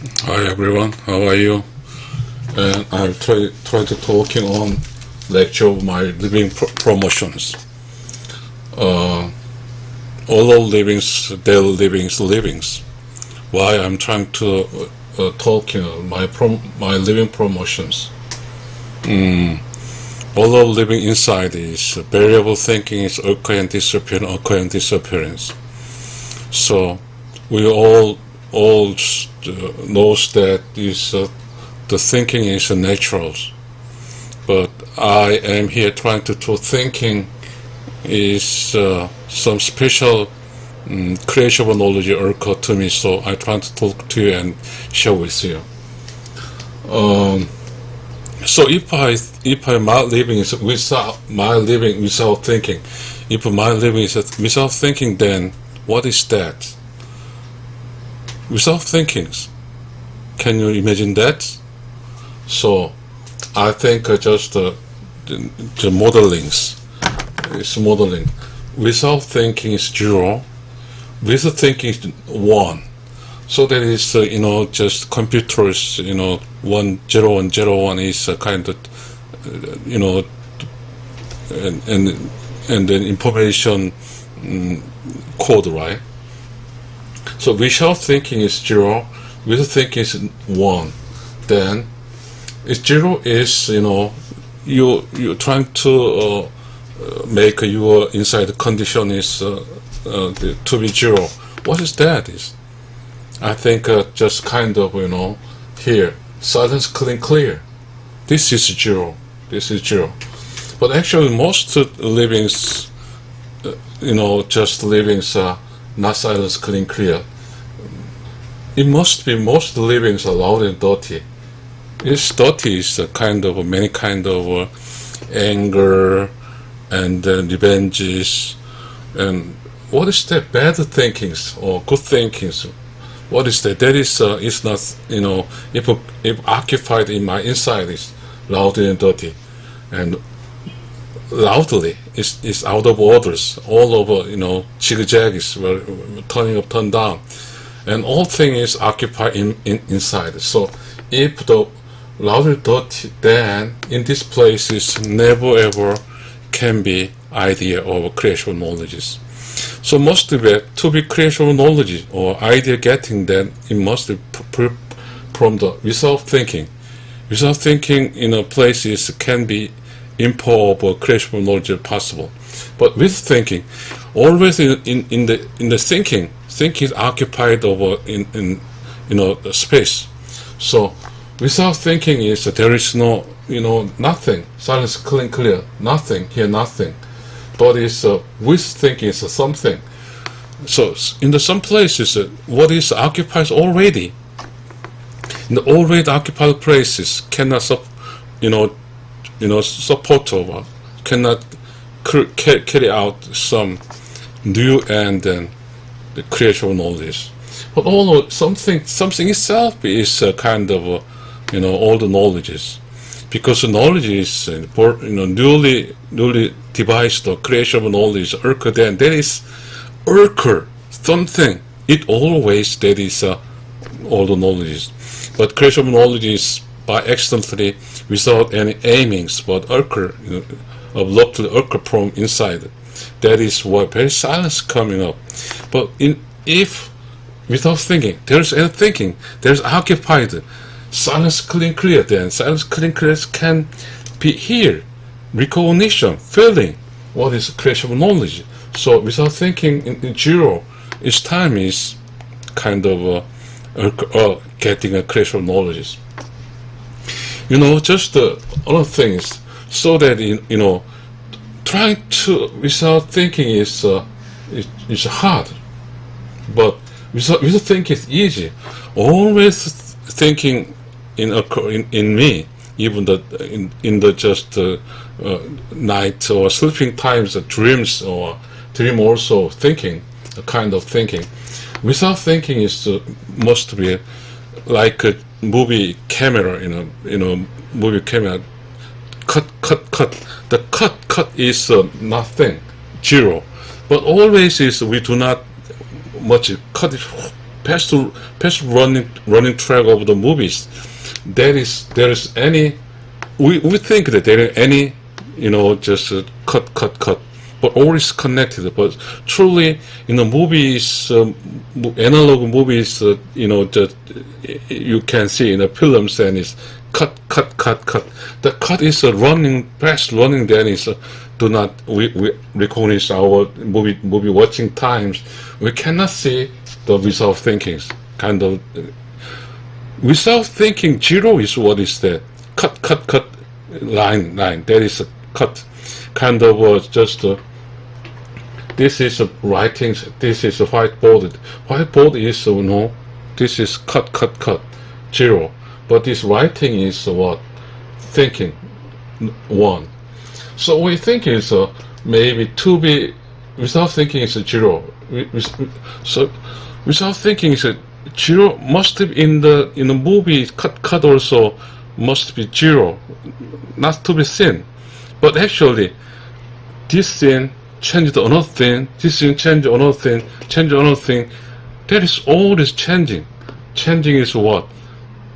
Hi everyone, how are you? And I'll try to talking on lecture of my living promotions. All livings, daily livings. Why I'm trying to talk, my living promotions. All of living inside is variable thinking is occur and disappearance. So we all knows that is the thinking is natural, but I am here trying to thinking is some special creation of knowledge occur to me, so I try to talk to you and share with you. So if my living is without thinking, if my living is without thinking, then what is that? Without thinking, can you imagine that? So I think just the modelings is modeling. Without thinking is 0. With thinking is 1. So that is just computers 1 0 1 0 1 is kind of and then information code, right? So without thinking is 0, with thinking is 1. Then it's 0 is you're trying to make your inside condition is to be 0. What is that? Is I think just kind of here silence clear. This is 0. This is 0. But actually most livings just livings are not silence clear. It must be most livings are loud and dirty. This dirty is a kind of many kind of anger and revenges, and what is that? Bad thinkings or good thinkings? What is that? That is it's not if occupied in my inside is loud and dirty, and loudly is out of orders all over zigzags, turning up, turn down, and all thing is occupied inside. So if the loud and dirty, then in this place is never ever can be idea of creation knowledges. So must be to be creation knowledge or idea getting, then it must be from the without thinking. Without thinking in a place is can be import of creation knowledge possible. But with thinking, always in the thinking is occupied over in space. So without thinking is there is no nothing, silence clear, nothing here, nothing. But is with thinking is something. So in some places what is occupied already, in the already occupied places cannot support over, cannot carry out some new and then the creation knowledge. But although something itself is kind of all the knowledges, because the knowledge is newly devised or creation of knowledge occur, then that is occur something. It always that is all the knowledge. But creation of knowledge is by accidentally without any aimings, but occur abruptly occur from inside. That is what very silence coming up. But if without thinking, there's any thinking, there's occupied. Silence clear, then silence clear can be here, recognition, feeling, what is creation of knowledge. So without thinking in 0, its time is kind of getting a creation of knowledge. Just other things, so that trying to without thinking is hard, but without thinking is easy. Always thinking in me, even in the just night or sleeping times, dreams or dream also thinking, a kind of thinking. Without thinking is must be like a movie camera, movie camera. Cut. The cut is nothing, 0. But always is we do not much cut it past running track of the movies. There is any, we think that there is any, just cut, but always connected. But truly, in the movies, analog movies, just you can see in the films, and it's cut. The cut is fast running. Then is do not we recognize our movie watching times. We cannot see the without thinking kind of. Without thinking, zero is what is that? Cut, line. That is a cut. Kind of just. This is writing. This is a whiteboard. Whiteboard is this is cut, zero. But this writing is what? Thinking, one. So we think is maybe to be without thinking is a zero. So without thinking is a zero must be in the movie cut also must be zero, not to be seen. But actually, this scene changed another thing. This scene changed another thing. Changed another thing. That is always changing. Changing is what?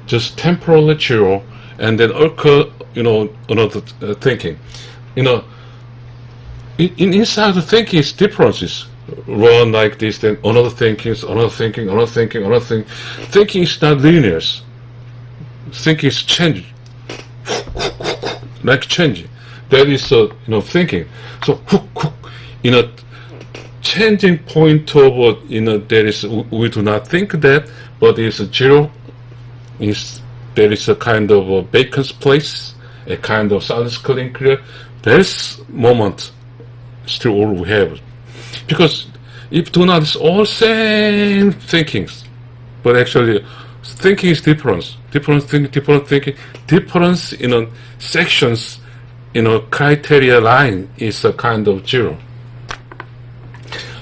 Just temporarily zero, and then occur, another thinking. Inside the thinking is differences. Run like this, then another thinking, another thinking, another thinking, another thing. Thinking is not linear. Thinking is changing, like changing. That is, thinking. So, changing point of, there is, we do not think that, but it's a zero. There is a kind of a Bacon's place, a kind of silence clean clear. This moment still all we have, because if do not, it's all same thinkings, but actually thinking is difference thinking, difference in sections, criteria line is a kind of zero.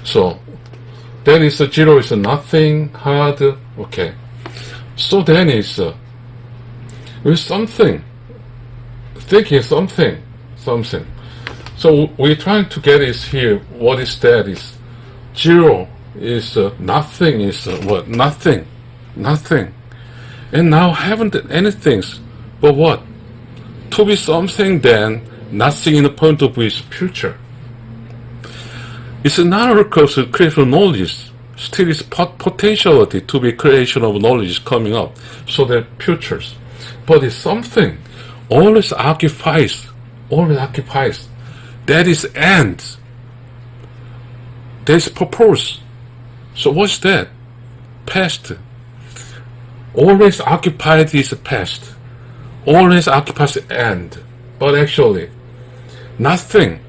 So that is a zero is a nothing hard. Okay. So then it's with something, thinking something. So we're trying to get is here. What is that? Is zero is nothing is what? Nothing. And now haven't anything, but what? To be something, then nothing in the point of view is future. It's not a course of creative knowledge. Still is potentiality to be creation of knowledge coming up, so that futures. But it's something always occupies. That is end. That is purpose. So what's that? Past. Always occupied is past. Always occupies end. But actually, nothing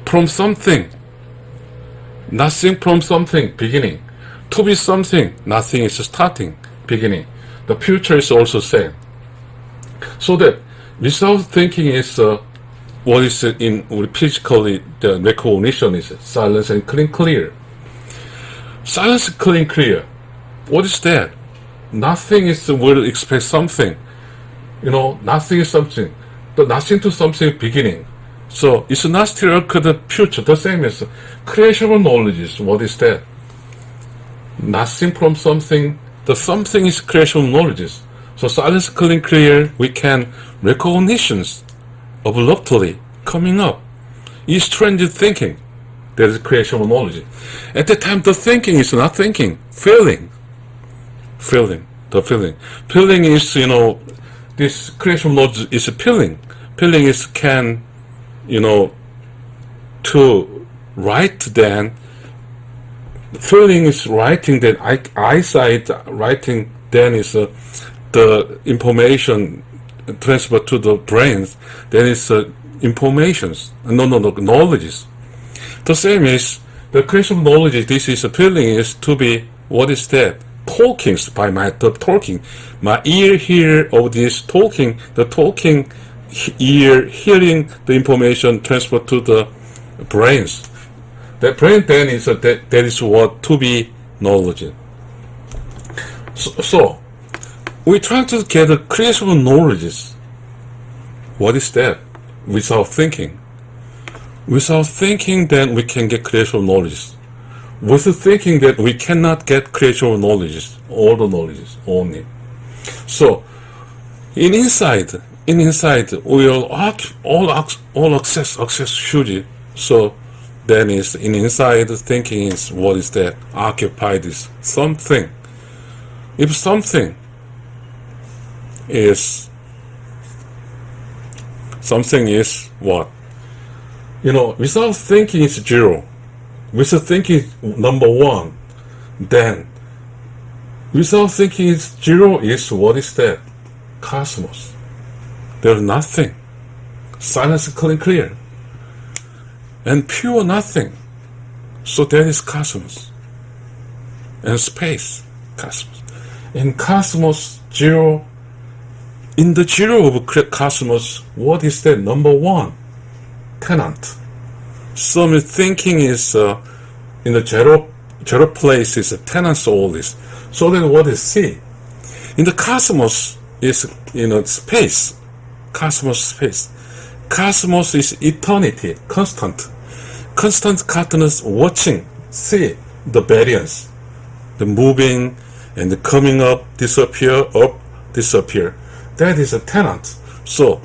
from something. Nothing from something, beginning. To be something, nothing is starting, beginning. The future is also same. So that without thinking is what is in physically the recognition is silence and clear. Silence, clear. What is that? Nothing is will express something. Nothing is something. The nothing to something beginning. So it's not still occur the future. The same as creation of knowledge. What is that? Nothing from something. The something is creation of knowledge. So silence, clear. We can recognitions of lofty coming up. Is strange thinking. That is creation of knowledge. At the time, the thinking is not thinking. Feeling. The feeling. Feeling is this creation of knowledge is a feeling. Feeling is can. To write, then feeling is writing, then eyesight writing, then is the information transferred to the brains, then it's informations, knowledges. The same is the creation of knowledge. This is a feeling is to be, what is that? Talkings by the talking. My ear hear of this talking, the talking ear hearing the information transferred to the brains. The brain then is that is what to be knowledge. So we try to get a creation of knowledge. What is that? Without thinking. Without thinking, then we can get creation of knowledge. with the thinking that we cannot get creational knowledge, all the knowledge only. So, in inside, we'll all access huge. So, then is in inside thinking is what is that? Occupied is something. If something is what? Without thinking is zero. Without thinking number one. Then without thinking is zero is what is that? Cosmos. There's nothing. Silence is clear. And pure nothing. So that is cosmos. And space, cosmos. In cosmos, zero. In the zero of cosmos, what is that? Number one, tenant. Some thinking is in the zero place is a tenant all this. So then what is C? In the cosmos is space. Cosmos space. Cosmos is eternity, constant. Constant continuous watching, see the variance, the moving and the coming up, disappear, up, disappear. That is a tenant. So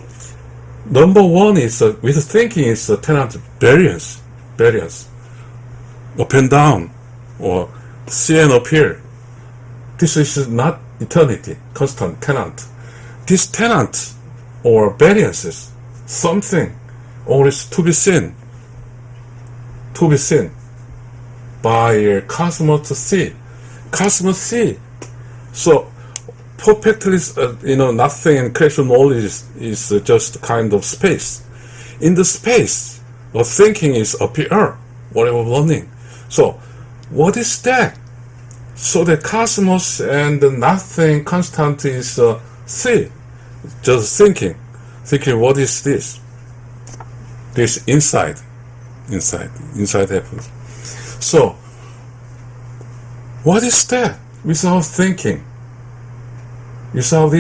number one is with thinking is a tenant variance, up and down, or see and appear. This is not eternity, constant tenant. This tenant or variances, something, or is to be seen by cosmos see. Cosmos see. So perfectly, nothing in creation knowledge is just kind of space. In the space of thinking is appear, whatever learning. So what is that? So the cosmos and the nothing constant is see. Just thinking what is this? This inside happens. So what is that? Without thinking, without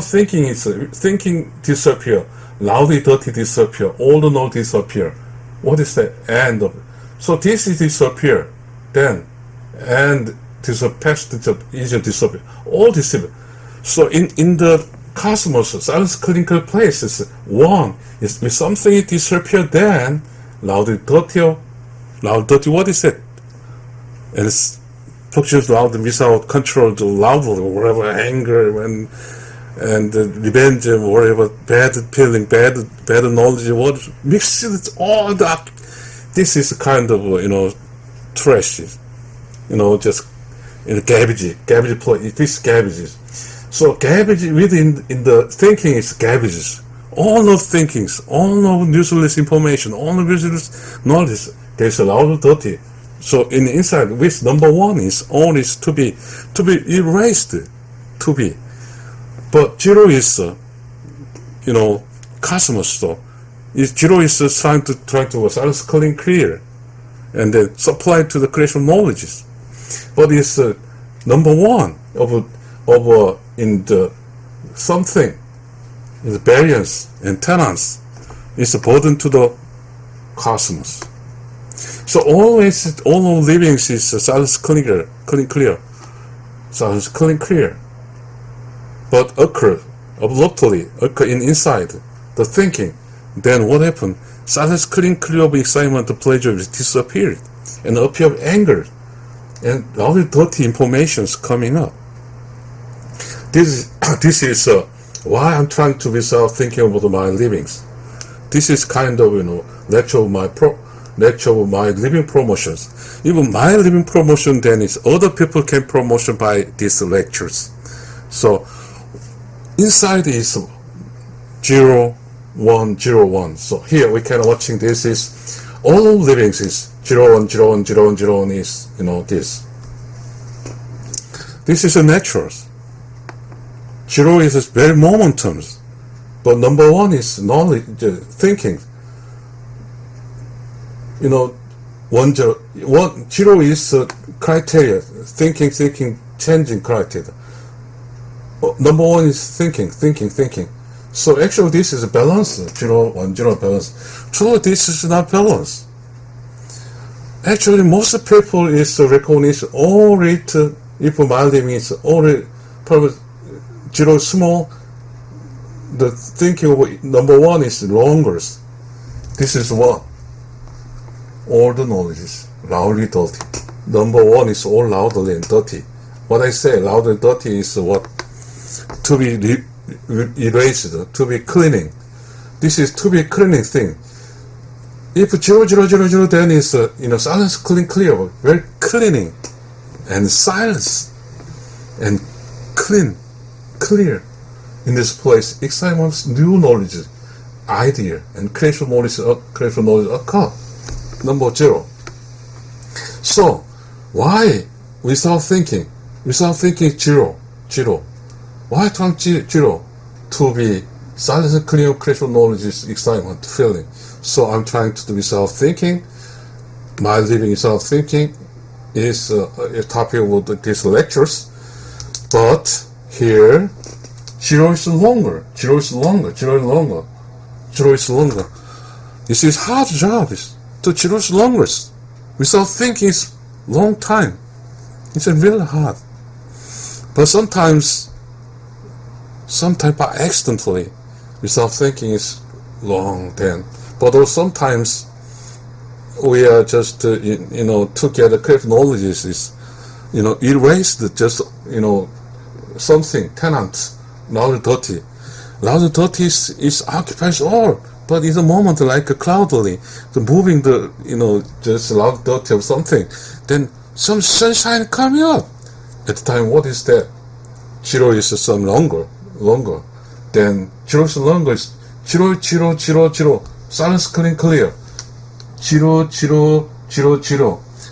thinking, it's thinking disappear, loudly dirty disappear, all the knowledge disappear. What is the end of it? So this is disappear, then and disappear, disappear, all disappear. So in the cosmos, silence clinical places, one is with something disappear, then loudly dirty, what is it? And it's fluctuates loud without control, to loud or whatever, anger and revenge or whatever, bad feeling, bad knowledge, what mixed it all up. This is kind of trash, just garbage play. This garbage. So garbage within in the thinking is garbages. All of thinkings, all of useless information, all of useless knowledge, there's a lot of dirty. So in the inside, with number one is all is to be erased, to be. But zero is, cosmos. So zero is trying to silence clear, and then supply to the creation knowledges. But it's number one of in the something, is variance and tenance, is a burden to the cosmos. So always, all of livings is silence clear, silence clear. But occur abruptly, in inside the thinking. Then what happened? Silence clear of excitement, the pleasure disappeared, and appear of anger, and all the dirty informations coming up. This is why I'm trying to without thinking about my livings. This is kind of lecture of my living promotions. Even my living promotion then is other people can promotion by these lectures. So inside is 0, 1, 0, 1. So here we can watching this is all livings is 0, 1, 0, 1, 0, 1, 0, 1 is this. This is a natural. 0 is very momentum, but number 1 is knowledge, thinking. 1, 0 is criteria, thinking, changing criteria. Number 1 is thinking. So actually this is a balance, 0, 1, 0 balance. Truly this is not balance. Actually, most people is recognition only if my living is only probably zero small. The thinking of number one is longest. This is what all the knowledge is loudly dirty. Number one is all loudly and dirty. What I say loud and dirty is what to be erased, to be cleaning. This is to be cleaning thing. If 0000, then is silence, clear, very cleaning, and silence, and clear. In this place, excitement, new knowledge, idea, and creative knowledge occur. Number 0. So, why without thinking? Without thinking, zero. Why from 0 to be silence, clear, creative knowledge is excitement, feeling. So I'm trying to do without thinking. My living without thinking is a topic of these lectures. But here, 0 is longer. 0 is longer. 0 is longer. 0 is longer. This is hard job. So 0 is longest. Without thinking is long time. It's really hard. But sometimes by accidentally, without thinking is long then. But sometimes we are just to get a creative knowledge is erased just something tenant loud and dirty. Loud and dirty is occupies all, but in the moment like a cloudly, the moving just loud and dirty of something, then some sunshine coming up. At the time, what is that? 0 is some longer. Then 0 is longer is 0. Silence clear. 0.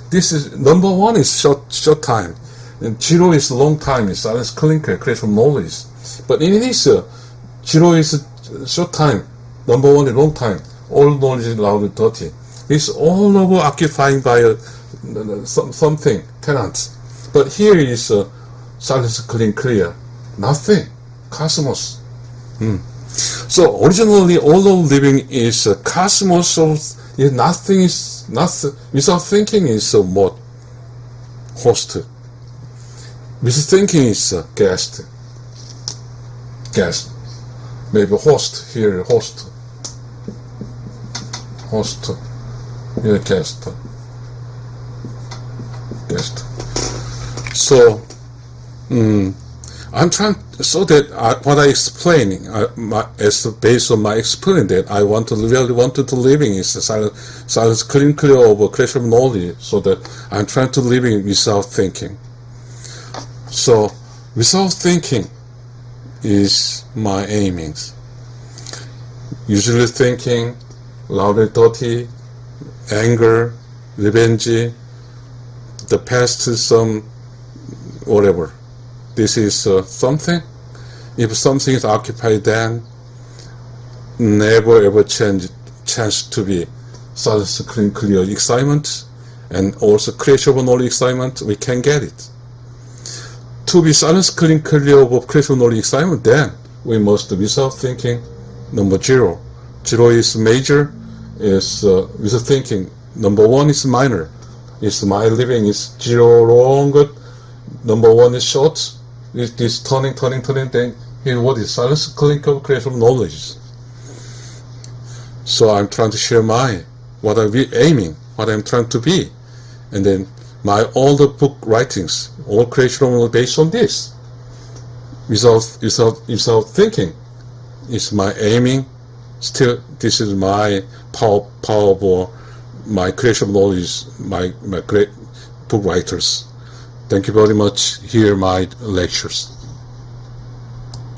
This is number 1 is short time, and 0 is long time. Is silence clear, create knowledge. But in this 0 is short time, number 1 is long time. All knowledge is loud and dirty. It's all over occupying by something tenants. But here is silence clear, nothing, cosmos. So originally all of living is a cosmos of nothing is nothing. Without thinking is what? Host. With thinking is guest. Maybe host here, host. Here guest. So I'm trying so that what I explaining as based on my explaining that I really wanted to living is silence clear over creative knowledge, so that I'm trying to living without thinking. So without thinking is my aimings. Usually thinking, loud and dirty, anger, revenge, the past some whatever. This is something. If something is occupied, then never ever chance to be silence clear excitement, and also creative knowledge excitement. We can get it. To be silence clear of creative knowledge excitement, then we must without thinking. Number 0. 0 is major. Is without thinking. Number 1 is minor. Is my living is 0 longer. Number 1 is short. Is this turning, then here what is silence clinical creative knowledge. So I'm trying to share what I'm aiming, what I'm trying to be, and then my all the book writings, all creation based on this. Without thinking, is my aiming. Still, this is my power of my creation knowledge, my great book writers. Thank you very much. Hear my lectures.